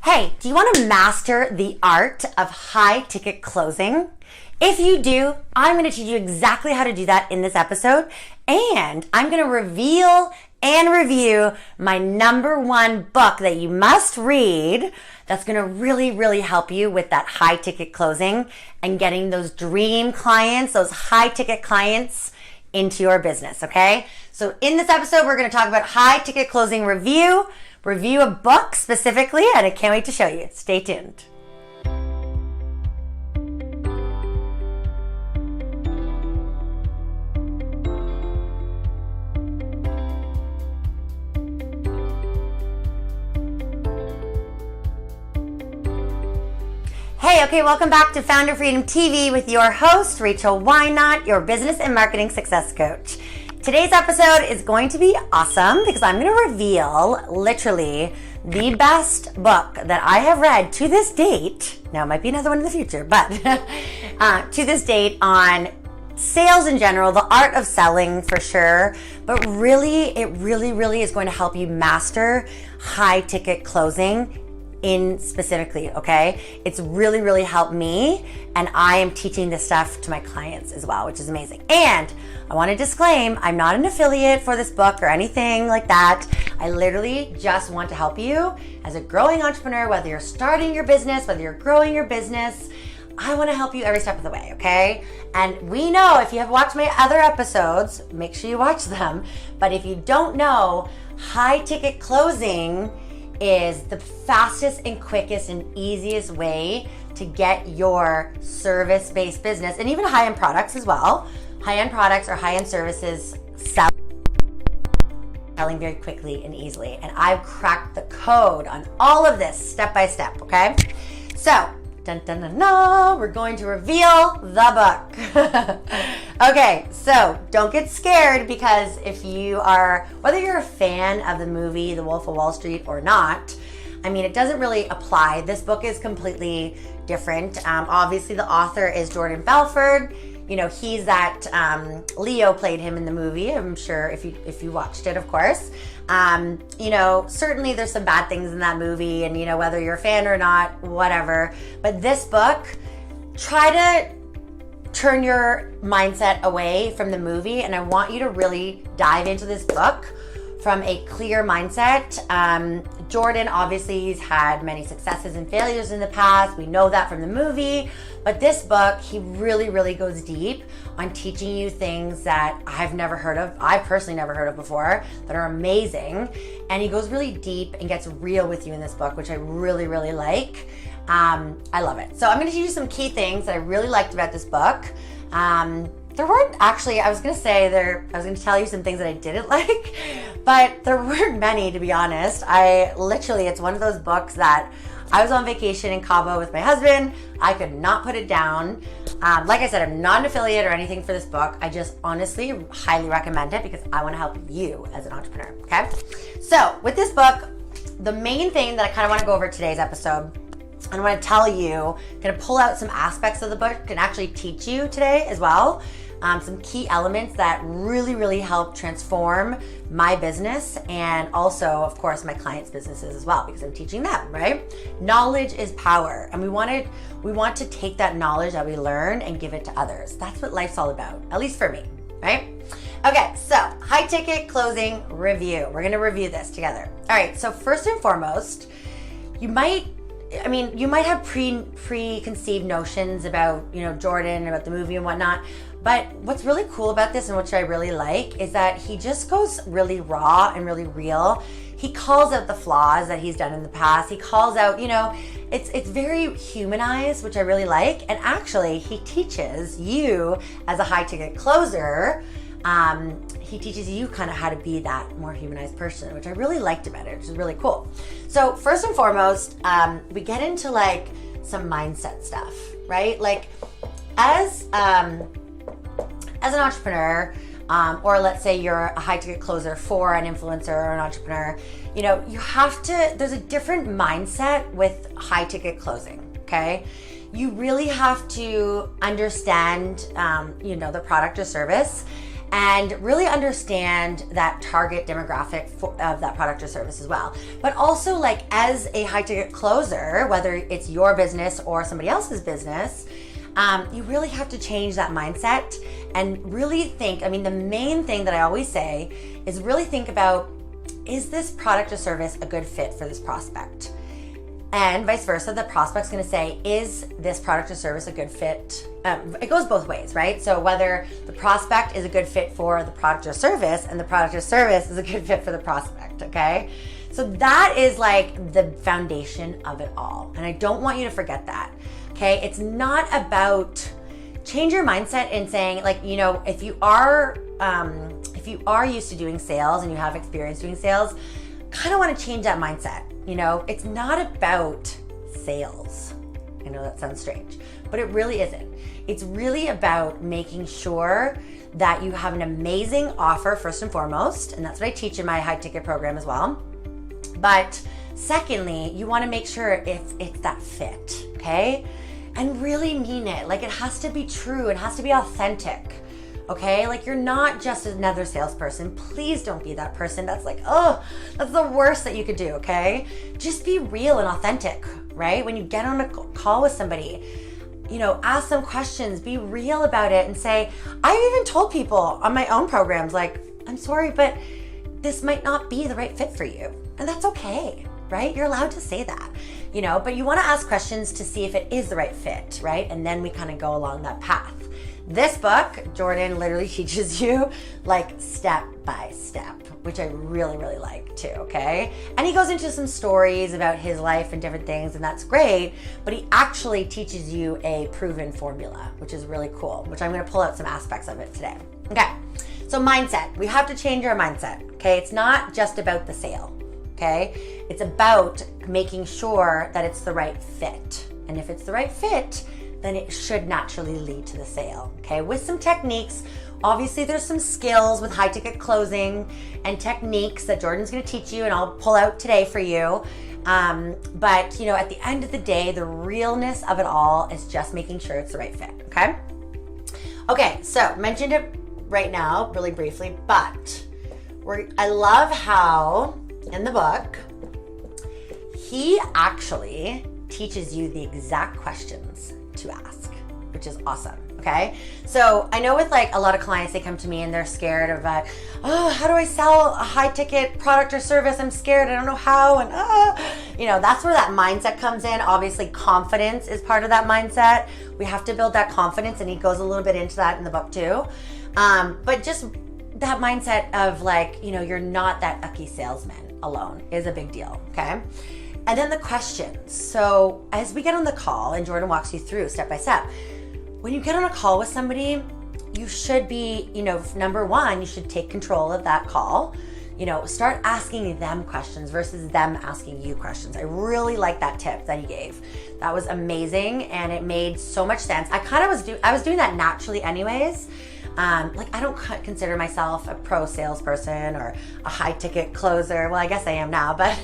Hey, do you want to master the art of high ticket closing? If you do, I'm going to teach you exactly how to do that in this episode, and I'm going to reveal and review my #1 book that you must read that's going to really help you with that high ticket closing and getting those dream clients, those high ticket clients into your business, okay? So in this episode, we're going to talk about high ticket closing review a book specifically, and I can't wait to show you. Stay tuned. Hey, okay, welcome back to Founder Freedom TV with your host, Rachel Whynot, your business and marketing success coach. Today's episode is going to be awesome because I'm going to reveal literally the best book that I have read to this date. Now, it might be another one in the future, but to this date on sales in general, the art of selling for sure, but really, it really is going to help you master high ticket closing in specifically, okay? It's really helped me, and I am teaching this stuff to my clients as well, which is amazing. And I want to disclaim, I'm not an affiliate for this book or anything like that. I literally just want to help you as a growing entrepreneur, whether you're starting your business, whether you're growing your business. I want to help you every step of the way, okay? And we know, if you have watched my other episodes, make sure you watch them. But if you don't know, high ticket closing is the fastest and quickest and easiest way to get your service-based business, and even high-end products as well. High-end products or high-end services selling very quickly and easily. And I've cracked the code on all of this step by step, okay? So, we're going to reveal the book. Okay, so don't get scared, because if you are, whether you're a fan of the movie The Wolf of Wall Street or not, I mean, it doesn't really apply. This book is completely different. Obviously, the author is Jordan Belfort. You know, he's that, Leo played him in the movie, I'm sure, if you watched it, of course. You know, certainly there's some bad things in that movie, and, you know, whether you're a fan or not, whatever. But this book, try to turn your mindset away from the movie, and I want you to really dive into this book from a clear mindset. Jordan, obviously, he's had many successes and failures in the past. We know that from the movie. But this book, he really goes deep on teaching you things that I've never heard of. I personally never heard of before, that are amazing. And he goes really deep and gets real with you in this book, which I really like. I love it. So I'm going to teach you some key things that I really liked about this book. There weren't actually, I was going to tell you some things that I didn't like, but there weren't many, to be honest. It's one of those books that I was on vacation in Cabo with my husband. I could not put it down. Like I said, I'm not an affiliate or anything for this book. I just honestly highly recommend it because I want to help you as an entrepreneur, okay? So with this book, the main thing that I kind of want to go over today's episode, and I want to tell you, going to pull out some aspects of the book and actually teach you today as well. Some key elements that really help transform my business, and also, of course, my clients' businesses as well, because I'm teaching them, right? Knowledge is power, and we want to take that knowledge that we learn and give it to others. That's what life's all about, at least for me, right? Okay, so high ticket closing review. We're gonna review this together. All right, so first and foremost, you might have preconceived notions about, you know, Jordan, about the movie and whatnot. But what's really cool about this, and which I really like, is that he just goes really raw and really real. He calls out the flaws that he's done in the past. He calls out, you know, it's very humanized, which I really like. And actually, he teaches you as a high ticket closer, he teaches you kind of how to be that more humanized person, which I really liked about it, which is really cool. So first and foremost, we get into like some mindset stuff, right? Like as an entrepreneur, or let's say you're a high ticket closer for an influencer or an entrepreneur, you know, there's a different mindset with high ticket closing, okay? You really have to understand, you know, the product or service, and really understand that target demographic of that product or service as well. But also, like, as a high ticket closer, whether it's your business or somebody else's business, you really have to change that mindset and really think. I mean, the main thing that I always say is really think about, is this product or service a good fit for this prospect? And vice versa, the prospect's gonna say, is this product or service a good fit? It goes both ways, right? So whether the prospect is a good fit for the product or service, and the product or service is a good fit for the prospect, okay? So that is like the foundation of it all. And I don't want you to forget that, okay? It's not about, change your mindset in saying, like, you know, if you are used to doing sales and you have experience doing sales, kind of want to change that mindset. You know, it's not about sales. I know that sounds strange, but it really isn't. It's really about making sure that you have an amazing offer first and foremost, and that's what I teach in my high ticket program as well. But secondly, you want to make sure it's that fit, okay? And really mean it. Like, it has to be true. It has to be authentic. Okay, like, you're not just another salesperson. Please don't be that person that's like, oh, that's the worst that you could do, okay? Just be real and authentic, right? When you get on a call with somebody, you know, ask them questions, be real about it, and say, I've even told people on my own programs, like, I'm sorry, but this might not be the right fit for you. And that's okay, right? You're allowed to say that, you know, but you want to ask questions to see if it is the right fit, right? And then we kind of go along that path. This book, Jordan literally teaches you like step by step, which I really, really like too, okay? And he goes into some stories about his life and different things, and that's great, but he actually teaches you a proven formula, which is really cool, which I'm gonna pull out some aspects of it today. Okay, so mindset. We have to change our mindset, okay? It's not just about the sale, okay? It's about making sure that it's the right fit. And if it's the right fit, then it should naturally lead to the sale, okay? With some techniques. Obviously, there's some skills with high ticket closing and techniques that Jordan's gonna teach you, and I'll pull out today for you. But, you know, at the end of the day, the realness of it all is just making sure it's the right fit, okay? Okay, so mentioned it right now, really briefly, but I love how in the book, he actually teaches you the exact questions to ask, which is awesome, okay? So I know with like a lot of clients, they come to me and they're scared of, oh, how do I sell a high ticket product or service? I'm scared, I don't know how, and you know, that's where that mindset comes in. Obviously, confidence is part of that mindset. We have to build that confidence, and he goes a little bit into that in the book too. But just that mindset of like, you know, you're not that ucky salesman alone is a big deal, okay? And then the questions. So as we get on the call, and Jordan walks you through step by step, when you get on a call with somebody, you should be, you know, number one, you should take control of that call. You know, start asking them questions versus them asking you questions. I really like that tip that he gave. That was amazing, and it made so much sense. I was doing that naturally anyways. Like, I don't consider myself a pro salesperson or a high ticket closer. Well, I guess I am now, but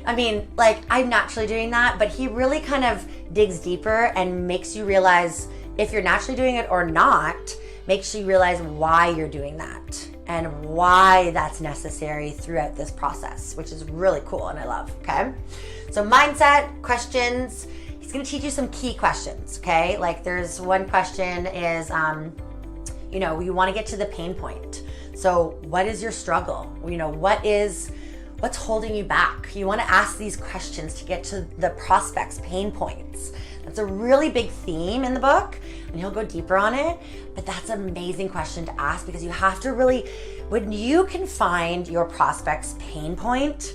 I mean, like, I'm naturally doing that, but he really kind of digs deeper and makes you realize if you're naturally doing it or not, makes you realize why you're doing that and why that's necessary throughout this process, which is really cool and I love, okay? So mindset, questions, he's gonna teach you some key questions, okay? Like, there's one question is, you know, you want to get to the pain point. So what is your struggle? You know, what's holding you back? You want to ask these questions to get to the prospect's pain points. That's a really big theme in the book, and he'll go deeper on it, but that's an amazing question to ask, because you have to really, when you can find your prospect's pain point,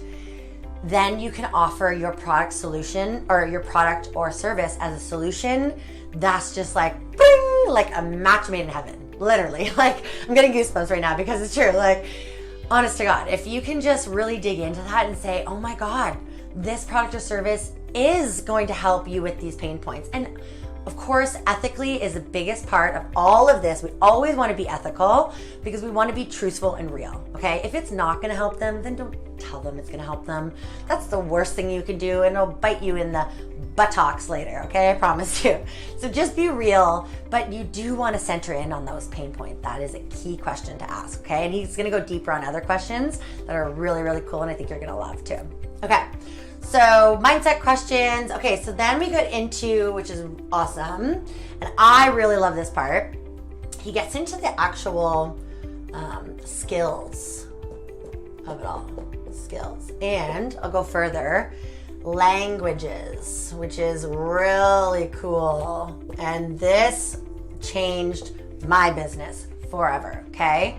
then you can offer your product solution or your product or service as a solution. That's just like, bing, like a match made in heaven. Literally, like, I'm getting goosebumps right now because it's true. Like, honest to God, if you can just really dig into that and say, oh my God, this product or service is going to help you with these pain points. And of course, ethically is the biggest part of all of this. We always want to be ethical because we want to be truthful and real, okay? If it's not going to help them, then don't tell them it's going to help them. That's the worst thing you can do, and it'll bite you in the buttocks later, okay? I promise you. So just be real, but you do want to center in on those pain points. That is a key question to ask, okay? And he's going to go deeper on other questions that are really, really cool, and I think you're going to love too. Okay, so mindset questions. Okay, so then we get into, which is awesome, and I really love this part. He gets into the actual skills of it all. Skills. And I'll go further. Languages, which is really cool. And this changed my business forever, okay?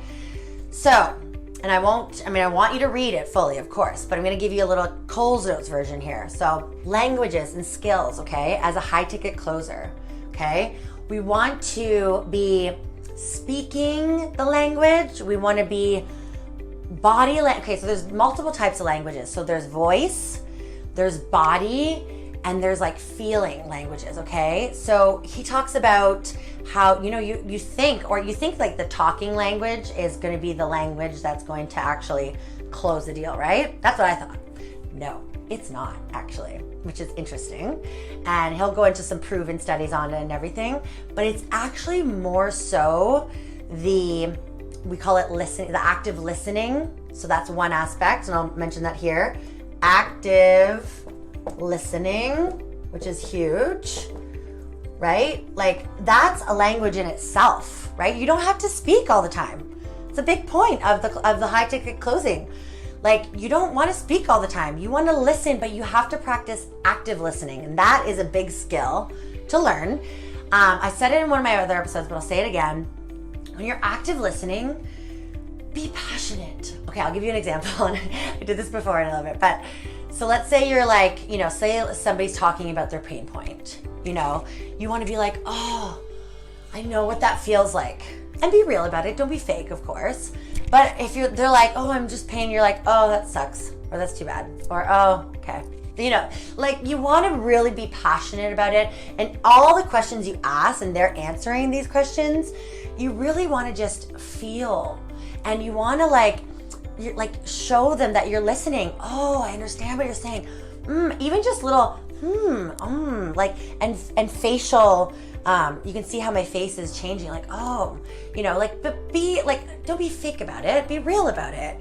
So, and I want you to read it fully, of course, but I'm going to give you a little Cole's Notes version here. So, languages and skills, okay, as a high ticket closer, okay? We want to be speaking the language. We want to be okay, so there's multiple types of languages. So there's voice, there's body, and there's like feeling languages, okay? So he talks about how, you think like the talking language is going to be the language that's going to actually close the deal, right? That's what I thought. No, it's not actually, which is interesting. And he'll go into some proven studies on it and everything, but it's actually more so we call it the active listening. So that's one aspect, and I'll mention that here. Active listening, which is huge, right? Like that's a language in itself, right? You don't have to speak all the time. It's a big point of the high ticket closing. Like you don't want to speak all the time. You want to listen, but you have to practice active listening, and that is a big skill to learn. I said it in one of my other episodes, but I'll say it again. When you're active listening, be passionate. Okay, I'll give you an example. I did this before and I love it. But so let's say you're like, say somebody's talking about their pain point. You want to be like, oh, I know what that feels like. And be real about it. Don't be fake, of course. But if they're like, oh, I'm just pain, you're like, oh, that sucks. Or that's too bad. Or, oh, okay. Like you want to really be passionate about it. And all the questions you ask and they're answering these questions, you really want to just feel, and you want to show them that you're listening. Oh, I understand what you're saying. Even just little and facial. You can see how my face is changing. Like, oh, but be like, don't be fake about it. Be real about it.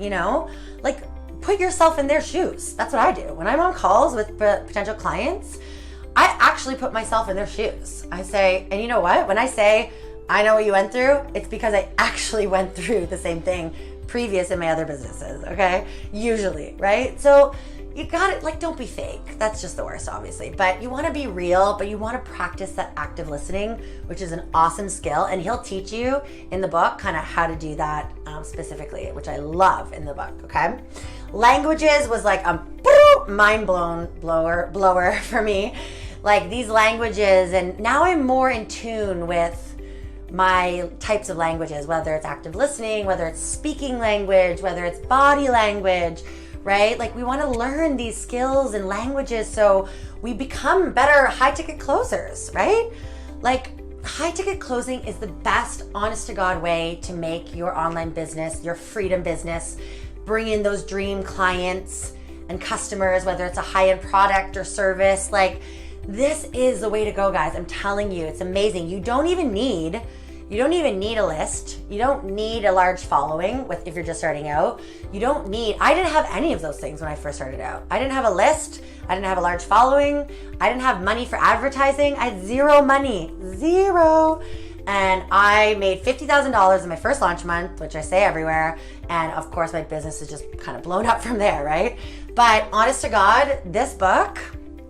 Like put yourself in their shoes. That's what I do when I'm on calls with potential clients. I actually put myself in their shoes. I say, and you know what? When I say, I know what you went through, it's because I actually went through the same thing previous in my other businesses, okay? Usually, right? So you got it, don't be fake. That's just the worst, obviously. But you want to be real, but you want to practice that active listening, which is an awesome skill. And he'll teach you in the book kind of how to do that specifically, which I love in the book, okay? Languages was like a mind blower for me. Like these languages, and now I'm more in tune with my types of languages, whether it's active listening, whether it's speaking language, whether it's body language, right? Like we want to learn these skills and languages so we become better high ticket closers, right? Like high ticket closing is the best honest to God way to make your online business, your freedom business, bring in those dream clients and customers, whether it's a high-end product or service. Like this is the way to go, guys. I'm telling you, it's amazing. You don't even need a list. You don't need a large following if you're just starting out. I didn't have any of those things when I first started out. I didn't have a list. I didn't have a large following. I didn't have money for advertising. I had zero money. Zero. And I made $50,000 in my first launch month, which I say everywhere. And of course, my business is just kind of blown up from there, right? But honest to God, this book,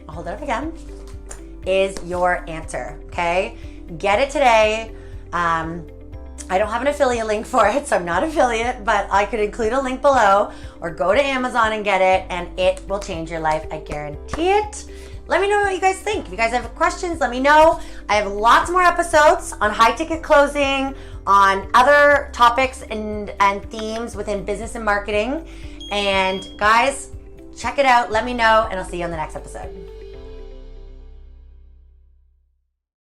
I'll hold it up again, is your answer, okay? Get it today. I don't have an affiliate link for it, so I'm not affiliate, but I could include a link below, or go to Amazon and get it, and it will change your life. I guarantee it. Let me know what you guys think. If you guys have questions, let me know. I have lots more episodes on high ticket closing, on other topics and themes within business and marketing. And guys, check it out. Let me know, and I'll see you on the next episode.